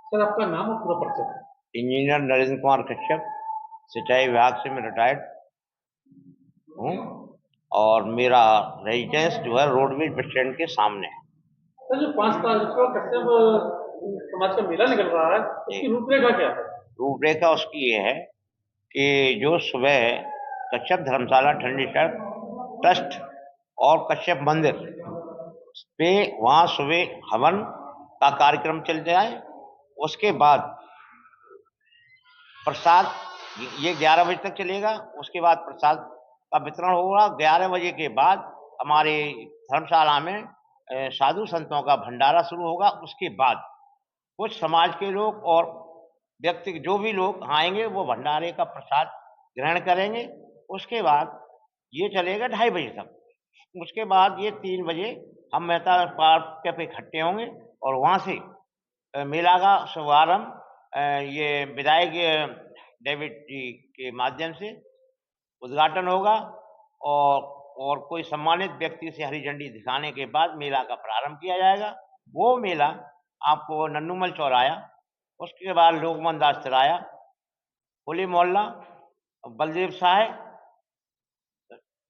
Sir आपका नाम और पूरा परिचय। इंजीनियर नरेंद्र कुमार कश्यप, सिंचाई विभाग से मैं रिटायर्ड हूँ और मेरा रेजिडेंस जो है रोडवेज बस स्टैंड के सामने है। सर जो 5 तारीख को कश्यप समाज का मेला निकल रहा है, जी, उसकी रूपरेखा क्या है? रूपरेखा उसकी ये है कि जो सुबह कश्यप धर्मशाला ठंडी सड़क ट्रस्ट और कश्यप मंदिर पे वहाँ सुबह हवन का कार्यक्रम चल जाए। उसके बाद प्रसाद ये 11 बजे तक चलेगा। उसके बाद प्रसाद का वितरण होगा। 11 बजे के बाद हमारे धर्मशाला में साधु संतों का भंडारा शुरू होगा। उसके बाद कुछ समाज के लोग और व्यक्ति जो भी लोग आएंगे वो भंडारे का प्रसाद ग्रहण करेंगे। उसके बाद ये चलेगा 2:30 बजे तक। उसके बाद ये 3 बजे हम मेहता पार्क पे इकट्ठे होंगे और वहाँ से मेला का शुभारंभ ये विधायक डेविड जी के माध्यम से उद्घाटन होगा और कोई सम्मानित व्यक्ति से हरी झंडी दिखाने के बाद मेला का प्रारंभ किया जाएगा। वो मेला आपको नन्नूमल चौराया, उसके बाद लोकमान दास तिराया, होली मोहल्ला, बलदेव साय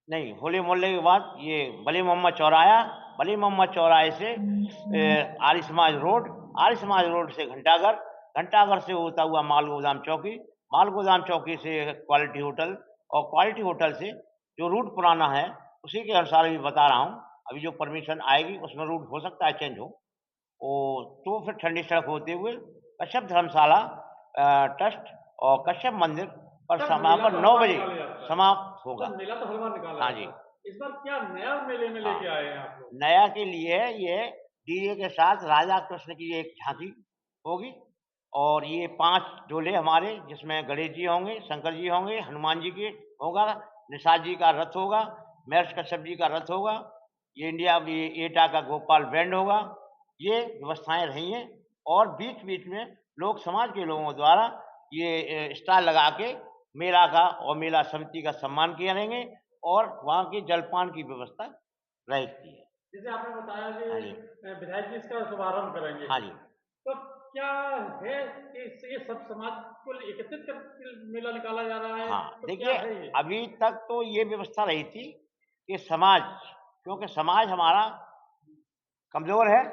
नहीं, होली मोहल्ले के बाद ये बली मोहम्मद चौराया, बली मोहम्मद चौराहे से आर्य समाज रोड, आर्य समाज रोड से घंटाघर, घंटाघर से होता हुआ माल गोदाम चौकी, माल गोदाम चौकी से क्वालिटी होटल और क्वालिटी होटल से जो रूट पुराना है उसी के अनुसार अभी बता रहा हूँ। अभी जो परमिशन आएगी उसमें रूट हो सकता है चेंज हो। तो फिर ठंडी सड़क होते हुए कश्यप धर्मशाला ट्रस्ट और कश्यप मंदिर पर सर मेला समापन तो हर 9 बार बजे निकाला जाता है। समाप्त होगा। सर मेला तो हर बार निकाला हाँ जाता जी। है। इस बार क्या नया मेले में हाँ, लेके आए हैं आप लोग? नया के लिए ये डीजे के साथ राधा कृष्ण की एक झांकी होगी और ये 5 डोले हमारे जिसमें गणेश जी होंगे, शंकर जी होंगे, हनुमान जी के होगा, निषाद जी का रथ होगा, महर्षि कश्यप जी का रथ होगा, ये इंडिया एटा का गोपाल बैंड होगा। ये व्यवस्थाएं रही हैं और बीच बीच में लोग समाज के लोगों द्वारा ये स्टॉल लगा के मेला का और मेला समिति का सम्मान किया रहेंगे और वहाँ की जलपान की व्यवस्था रहती है। जैसे आपने बताया कि हाँ जी। विधायक जी इसका शुभारंभ करेंगे, हाँ जी। तो क्या है कि इससे ये सब समाज को एकत्रित कर मेला निकाला जा रहा है, हाँ, तो क्या देखिए है ये? अभी तक तो ये व्यवस्था रही थी कि समाज, क्योंकि समाज हमारा कमज़ोर है,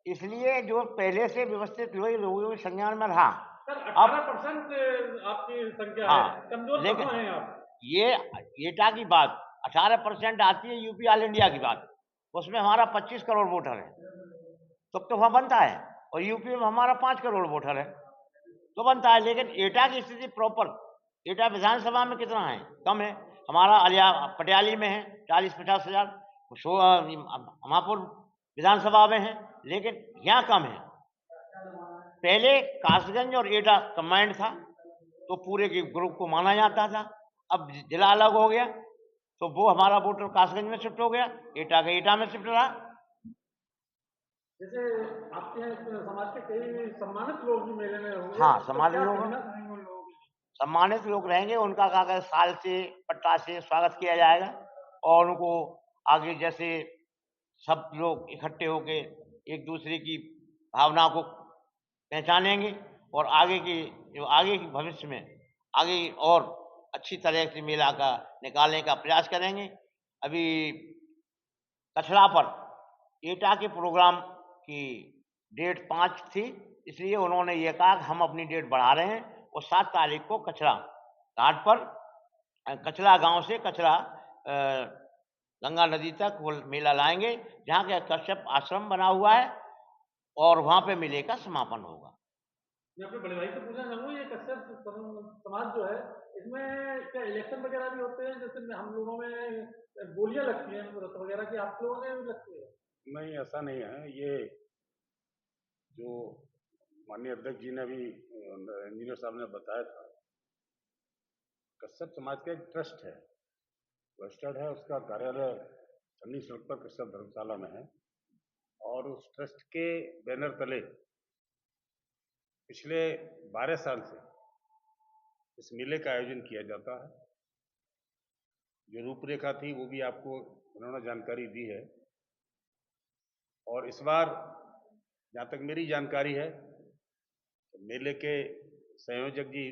इसलिए जो पहले से व्यवस्थित हुए लोगों के संज्ञान में रहा। सर अब 18% आपकी संख्या है, हाँ, कमजोर लेकिन कहाँ हैं आप? ये एटा की बात 18% आती है यूपी ऑल इंडिया की बात, उसमें हमारा 25 करोड़ वोटर है, तब तो वहाँ बनता है और यूपी में हमारा 5 करोड़ वोटर है, तो बनता है। लेकिन एटा की स्थिति प्रॉपर, एटा विधानसभा में कितना है? कम है। हमारा अलिया पटियाली में है 40-50 हजार, हमापुर विधानसभा में है, लेकिन यहाँ कम है। पहले कासगंज और एटा कंबाइंड था तो पूरे के ग्रुप को माना जाता था। अब जिला अलग हो गया तो वो हमारा वोटर कासगंज में शिफ्ट हो गया, एटा का एटा में शिफ्ट रहा। जैसे आपके यहाँ समाज के कई सम्मानित लोग भी मेले में होंगे, हाँ, तो समाज क्या लोग कहना चाहेंगे उन लोगों के लिए? सम्मानित लोग रहेंगे, उनका क्या कहते साल से पट्टा से स्वागत किया जाएगा और उनको आगे जैसे सब लोग इकट्ठे होके एक दूसरे की भावना को पहचानेंगे और आगे की भविष्य में आगे और अच्छी तरह से मेला का निकालने का प्रयास करेंगे। अभी कचरा पर एटा के प्रोग्राम की डेट 5 थी, इसलिए उन्होंने ये कहा कि हम अपनी डेट बढ़ा रहे हैं और 7 तारीख को कचरा घाट पर कचरा गांव से कचरा गंगा नदी तक वो मेला लाएंगे, जहाँ के कश्यप आश्रम बना हुआ है और वहाँ पे मेले का समापन होगा। मैं अपने बड़े भाई से पूछना चाहूंगा, ये कश्यप समाज जो है, इसमें क्या इलेक्शन वगैरह भी होते हैं? जैसे हम लोगों में बोलियां लगती हैं रथ वगैरह की, आप लोगों में भी लगती है? नहीं, ऐसा नहीं है। ये जो माननीय अध्यक्ष जी ने अभी इंजीनियर साहब ने बताया था, कश्यप समाज का एक ट्रस्ट है, रजिस्टर्ड है, उसका कार्यालय ठन्नी सड़क पर कश्यप धर्मशाला में है और उस ट्रस्ट के बैनर तले पिछले 12 साल से इस मेले का आयोजन किया जाता है। जो रूपरेखा थी वो भी आपको उन्होंने जानकारी दी है और इस बार जहाँ तक मेरी जानकारी है मेले के संयोजक जी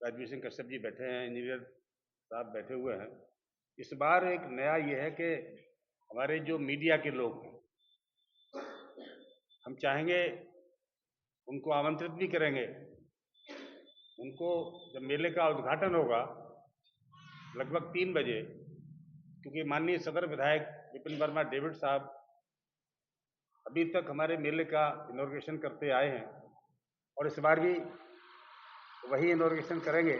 राजवीर सिंह कश्यप जी बैठे हैं, इंजीनियर साहब बैठे हुए हैं। इस बार एक नया ये है कि हमारे जो मीडिया के लोग हैं, हम चाहेंगे उनको आमंत्रित भी करेंगे। उनको जब मेले का उद्घाटन होगा लगभग 3 बजे, क्योंकि माननीय सदर विधायक विपिन वर्मा डेविड साहब अभी तक हमारे मेले का इनॉग्रेशन करते आए हैं और इस बार भी वही इनॉग्रेशन करेंगे।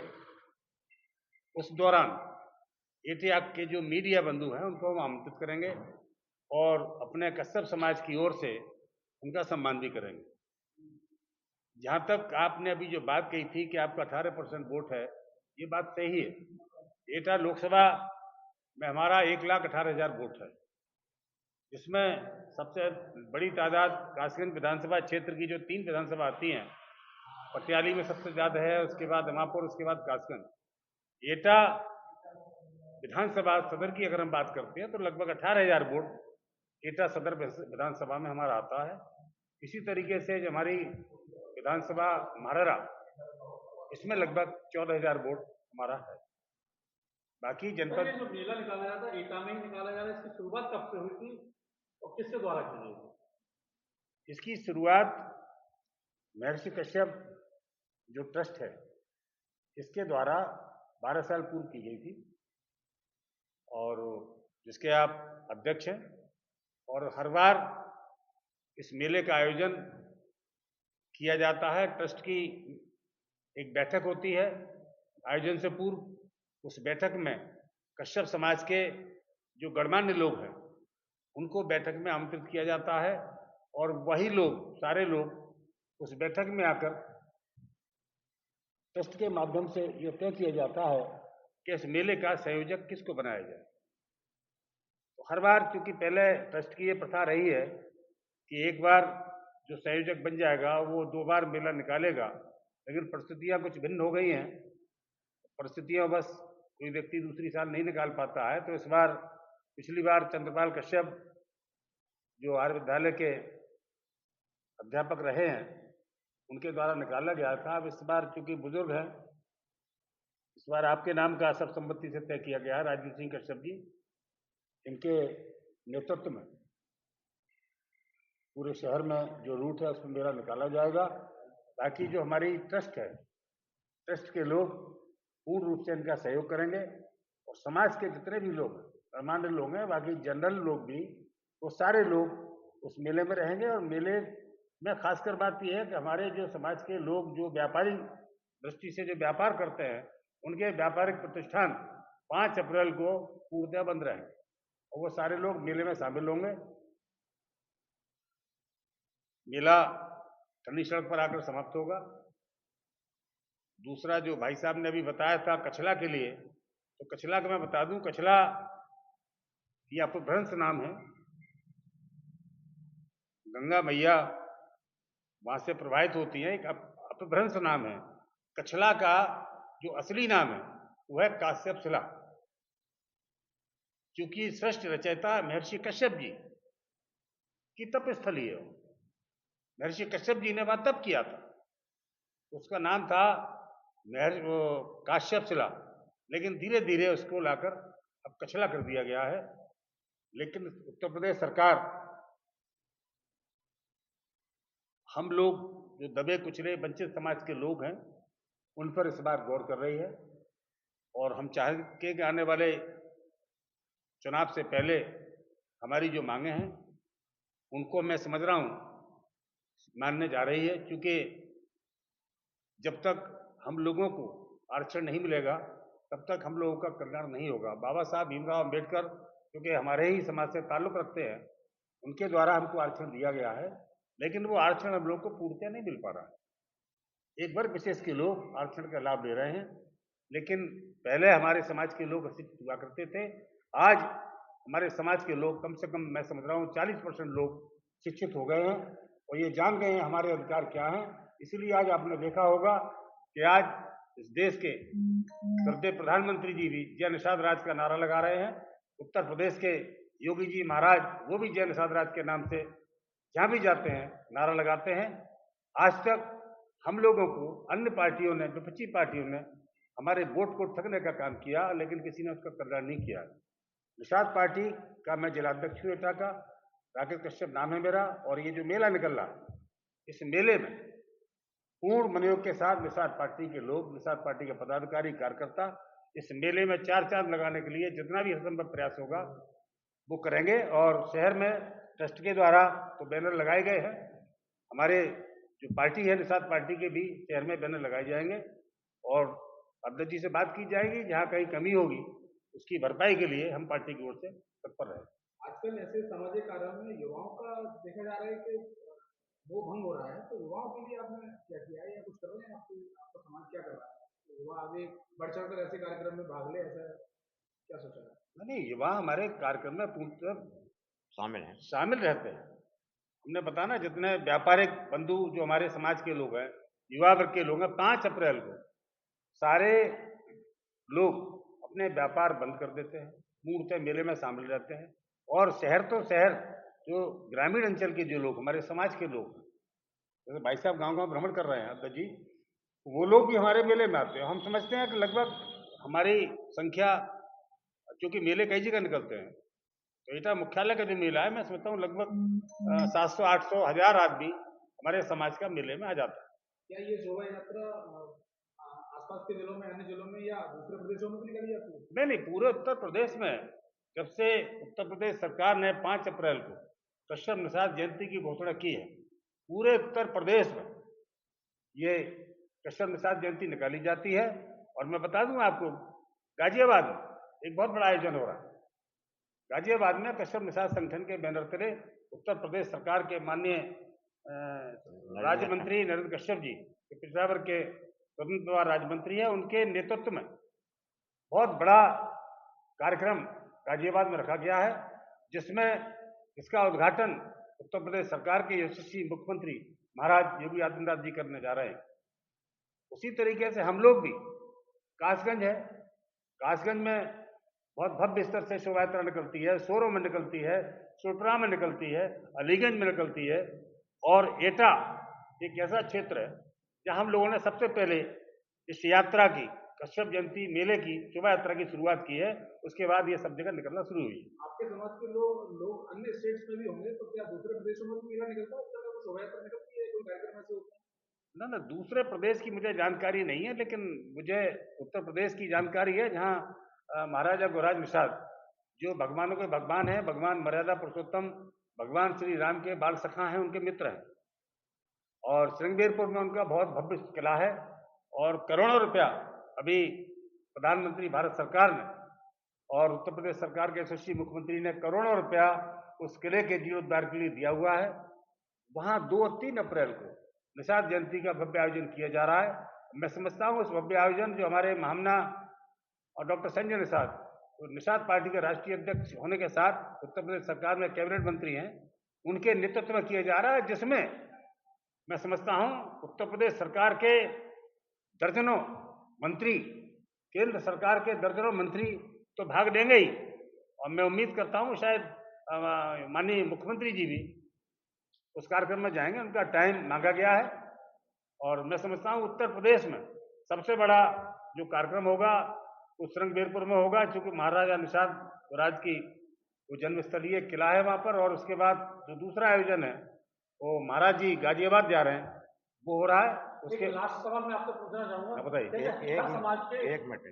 उस दौरान एटीआर के जो मीडिया बंधु हैं उनको हम आमंत्रित करेंगे और अपने कश्यप समाज की ओर से उनका सम्मान भी करेंगे। जहां तक आपने अभी जो बात कही थी कि आपका 18% वोट है, ये बात सही है। एटा लोकसभा में हमारा 1,18,000 वोट है, जिसमें सबसे बड़ी तादाद कासगंज विधानसभा क्षेत्र की जो 3 विधानसभा आती हैं, पटियाली में सबसे ज्यादा है, उसके बाद अमापुर, उसके बाद कासगंज। एटा विधानसभा सदर की अगर हम बात करते हैं तो लगभग 18,000 वोट एटा सदर विधानसभा में हमारा आता है। इसी तरीके से जो हमारी विधानसभा महारारा, इसमें लगभग 14,000 वोट हमारा है। बाकी जनपद जो मेला निकाला जाता है एटा में ही निकाला जा रहा है, इसकी शुरुआत कब से हुई थी और किसके द्वारा की गई थी? इसकी शुरुआत महर्षि कश्यप जो ट्रस्ट है इसके द्वारा 12 साल पूर्व की गई थी और जिसके आप अध्यक्ष हैं। और हर बार इस मेले का आयोजन किया जाता है। ट्रस्ट की एक बैठक होती है आयोजन से पूर्व। उस बैठक में कश्यप समाज के जो गणमान्य लोग हैं उनको बैठक में आमंत्रित किया जाता है और वही लोग, सारे लोग उस बैठक में आकर ट्रस्ट के माध्यम से यह तय किया जाता है कि इस मेले का संयोजक किसको बनाया जाए। तो हर बार, क्योंकि पहले ट्रस्ट की ये प्रथा रही है कि एक बार जो संयोजक बन जाएगा वो 2 बार मेला निकालेगा, लेकिन परिस्थितियां कुछ भिन्न हो गई हैं। परिस्थितियां बस कोई व्यक्ति दूसरी साल नहीं निकाल पाता है, तो इस बार, पिछली बार चंद्रपाल कश्यप जो आर्य विद्यालय के अध्यापक रहे हैं उनके द्वारा निकाला गया था। अब इस बार चूंकि बुजुर्ग हैं, इस बार आपके नाम का सर्वसम्मति से तय किया गया है। राजवीर सिंह कश्यप जी, इनके नेतृत्व में पूरे शहर में जो रूट है उसमें मेला निकाला जाएगा। बाकी जो हमारी ट्रस्ट है, ट्रस्ट के लोग पूर्ण रूप से इनका सहयोग करेंगे और समाज के जितने भी लोग गणमान्य लोग हैं, बाकी जनरल लोग भी, वो सारे लोग उस मेले में रहेंगे। और मेले में खासकर बात यह है कि हमारे जो समाज के लोग जो व्यापारिक दृष्टि से जो व्यापार करते हैं, उनके व्यापारिक प्रतिष्ठान 5 अप्रैल को पूर्णतः बंद रहेंगे और वो सारे लोग मेले में शामिल होंगे। मेला ठंडी सड़क पर आकर समाप्त होगा। दूसरा जो भाई साहब ने अभी बताया था कछला के लिए, तो कछला का मैं बता दूं, कछला ये अपभ्रंश नाम है। गंगा मैया वहां से प्रवाहित होती है, एक अपभ्रंश नाम है। कछला का जो असली नाम है वह है काश्यप शिला, क्योंकि सृष्टि रचयिता महर्षि कश्यप जी की तपस्थली है। महर्षि कश्यप जी ने वहां तप किया था, उसका नाम था काश्यप शिला, लेकिन धीरे धीरे उसको लाकर अब कछला कर दिया गया है। लेकिन उत्तर प्रदेश सरकार, हम लोग जो दबे कुचले वंचित समाज के लोग हैं उन पर इस बार गौर कर रही है और हम चाहेंगे कि आने वाले चुनाव से पहले हमारी जो मांगे हैं उनको, मैं समझ रहा हूं, मानने जा रही है। क्योंकि जब तक हम लोगों को आरक्षण नहीं मिलेगा तब तक हम लोगों का कल्याण नहीं होगा। बाबा साहब भीमराव अंबेडकर, क्योंकि हमारे ही समाज से ताल्लुक रखते हैं, उनके द्वारा हमको आरक्षण दिया गया है, लेकिन वो आरक्षण हम लोगों को पूर्णतः नहीं मिल पा रहा है। एक वर्ग विशेष के लोग आरक्षण का लाभ ले रहे हैं, लेकिन पहले हमारे समाज के लोग शिक्षित हुआ करते थे। आज हमारे समाज के लोग, कम से कम मैं समझ रहा हूँ 40% लोग शिक्षित हो गए हैं और ये जान गए हैं हमारे अधिकार क्या हैं। इसलिए आज आपने देखा होगा कि आज इस देश के श्रद्धेय प्रधानमंत्री जी भी जय निषाद राज का नारा लगा रहे हैं। उत्तर प्रदेश के योगी जी महाराज, वो भी जय निषाद राज के नाम से जहां भी जाते हैं नारा लगाते हैं। आज तक हम लोगों को अन्य पार्टियों ने, विपक्षी पार्टियों ने हमारे वोट को ठगने का काम किया, लेकिन किसी ने उसका कल्याण नहीं किया। निषाद पार्टी का मैं जिलाध्यक्ष हूँ एटा का, राकेश कश्यप नाम है मेरा। और ये जो मेला निकल रहा, इस मेले में पूर्ण मनोयोग के साथ निषाद पार्टी के लोग, निषाद पार्टी के पदाधिकारी, कार्यकर्ता इस मेले में चार चांद लगाने के लिए जितना भी हरसंभव प्रयास होगा वो करेंगे। और शहर में ट्रस्ट के द्वारा तो बैनर लगाए गए हैं, हमारे जो पार्टी है निषाद पार्टी के भी शहर में बैनर लगाए जाएंगे और अध्यक्ष जी से बात की जाएगी, जहां कहीं कमी होगी उसकी भरपाई के लिए हम पार्टी की ओर से तत्पर रहेंगे। आजकल ऐसे सामाजिक कार्यों में युवाओं का देखा जा रहा है कि वो भंग हो रहा है, तो युवाओं के लिए आपने क्या किया है या कुछ कर रहे हैं? आपका समाज क्या कर रहा है? तो युवा आगे बढ़ चढ़कर ऐसे कार्यक्रम में भाग ले, ऐसा क्या सोचा है? नहीं, युवा हमारे कार्यक्रम में पूर्णतः शामिल रहते हैं। हमने बताया ना, जितने व्यापारिक बंधु जो हमारे समाज के लोग हैं, युवा वर्ग के लोग हैं, 5 अप्रैल को सारे लोग अपने व्यापार बंद कर देते हैं, मूर्त मेले में शामिल रहते हैं। और शहर तो शहर, जो ग्रामीण अंचल के जो लोग हमारे समाज के लोग, जैसे भाई साहब गांव-गांव भ्रमण कर रहे हैं अध्यक्ष जी, वो लोग भी हमारे मेले में आते हैं। हम समझते हैं कि लगभग हमारी संख्या, क्योंकि मेले कई जगह निकलते हैं, तो एटा मुख्यालय का जो मेला है, मैं समझता हूँ लगभग 700, 800, 1000 आदमी हमारे समाज का मेले में आ जाता है। क्या ये शोभा यात्रा आसपास के जिलों में, अन्य जिलों में या दूसरे प्रदेशों में भी निकाली जाती है? नहीं, पूरे उत्तर प्रदेश में, जब से उत्तर प्रदेश सरकार ने 5 अप्रैल को कश्यप निषाद जयंती की घोषणा की है, पूरे उत्तर प्रदेश में ये कश्यप निषाद जयंती निकाली जाती है। और मैं बता दूं आपको, गाजियाबाद में एक बहुत बड़ा आयोजन हो रहा है। गाजियाबाद में कश्यप निषाद संगठन के बैनर तले उत्तर प्रदेश सरकार के माननीय राज्य मंत्री नरेंद्र कश्यप जी, पिछड़ा वर्ग के स्वतंत्र प्रभार राज्य मंत्री है, उनके नेतृत्व में बहुत बड़ा कार्यक्रम गाजियाबाद में रखा गया है, जिसमें इसका उद्घाटन उत्तर प्रदेश सरकार के यशस्वी मुख्यमंत्री महाराज योगी आदित्यनाथ जी करने जा रहे हैं। उसी तरीके से हम लोग भी, कासगंज है, कासगंज में बहुत भव्य स्तर से शोभा यात्रा निकलती है, सोरो में निकलती है, सोटरा में निकलती है, अलीगंज में निकलती है। और एटा एक ऐसा क्षेत्र है जहां हम लोगों ने सबसे पहले इस यात्रा की, कश्यप जयंती मेले की शोभा यात्रा की शुरुआत की है। उसके बाद ये सब जगह निकलना शुरू हुई। आपके समाज के लोग अन्य स्टेट्स में भी होंगे, तो क्या दूसरे प्रदेशों में भी मेला निकलता है? शोभा यात्रा निकलती है, कोई कार्यक्रम ऐसे होता है? ना, दूसरे प्रदेश की मुझे जानकारी नहीं है, लेकिन मुझे उत्तर प्रदेश की जानकारी है, जहाँ महाराजा गुरुराज निषाद, जो भगवानों के भगवान हैं, भगवान मर्यादा पुरुषोत्तम भगवान श्री राम के बाल सखा हैं, उनके मित्र हैं। और श्रृंगेरपुर में उनका बहुत भव्य किला है और करोड़ों रुपया अभी प्रधानमंत्री भारत सरकार ने और उत्तर प्रदेश सरकार के यशस्वी मुख्यमंत्री ने करोड़ों रुपया उस किले के जीर्णोद्धार के लिए दिया हुआ है। वहां 2 और 3 अप्रैल को निषाद जयंती का भव्य आयोजन किया जा रहा है। मैं समझता हूँ उस भव्य आयोजन, जो हमारे महामना और डॉक्टर संजय निषाद, तो निषाद पार्टी के राष्ट्रीय अध्यक्ष होने के साथ उत्तर प्रदेश सरकार में कैबिनेट मंत्री हैं, उनके नेतृत्व में किया जा रहा है, जिसमें मैं समझता हूं उत्तर प्रदेश सरकार के दर्जनों मंत्री, केंद्र सरकार के दर्जनों मंत्री तो भाग लेंगे ही, और मैं उम्मीद करता हूं शायद माननीय मुख्यमंत्री जी भी उस कार्यक्रम में जाएंगे। उनका टाइम मांगा गया है और मैं समझता हूं उत्तर प्रदेश में सबसे बड़ा जो कार्यक्रम होगा वो श्रृंगेरपुर में होगा, क्योंकि महाराजा निषाद राज की वो जन्मस्थलीय किला है वहां पर। और उसके बाद जो दूसरा आयोजन है वो महाराज जी गाजियाबाद जा रहे हैं, वो हो रहा है। उसके लास्ट सवाल मैं आपसे पूछना चाहूंगा, बताइए। एक मिनट।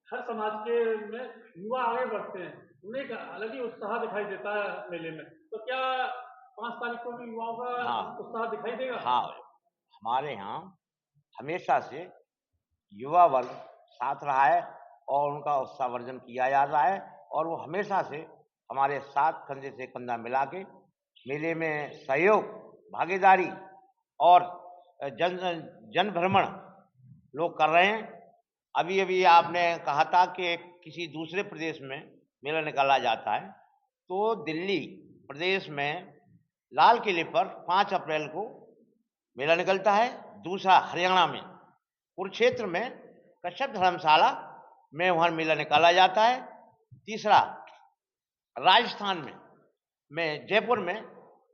हर समाज के में युवा आगे बढ़ते हैं, उन्हें एक अलग ही उत्साह दिखाई देता है मेले में, तो क्या 5 तारीख को भी युवाओं का उत्साह दिखाई देगा? हाँ, हमारे यहाँ हमेशा से युवा वर्ग साथ रहा है और उनका उत्साहवर्धन किया जा रहा है, और वो हमेशा से हमारे साथ कंधे से कंधा मिला के मेले में सहयोग, भागीदारी और जन भ्रमण लोग कर रहे हैं। अभी अभी आपने कहा था कि किसी दूसरे प्रदेश में मेला निकाला जाता है, तो दिल्ली प्रदेश में लाल किले पर 5 अप्रैल को मेला निकलता है। दूसरा हरियाणा में कुरुक्षेत्र में कश्यप धर्मशाला में वहाँ मेला निकाला जाता है। तीसरा राजस्थान में जयपुर में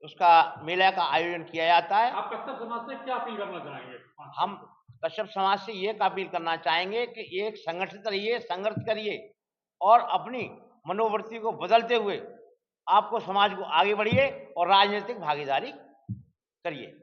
उसका मेला का आयोजन किया जाता है। आप कश्यप समाज से क्या अपील करना चाहेंगे? हम कश्यप समाज से ये अपील करना चाहेंगे कि एक संगठित रहिए, संघर्ष करिए और अपनी मनोवृत्ति को बदलते हुए आपको समाज को आगे बढ़िए और राजनीतिक भागीदारी करिए।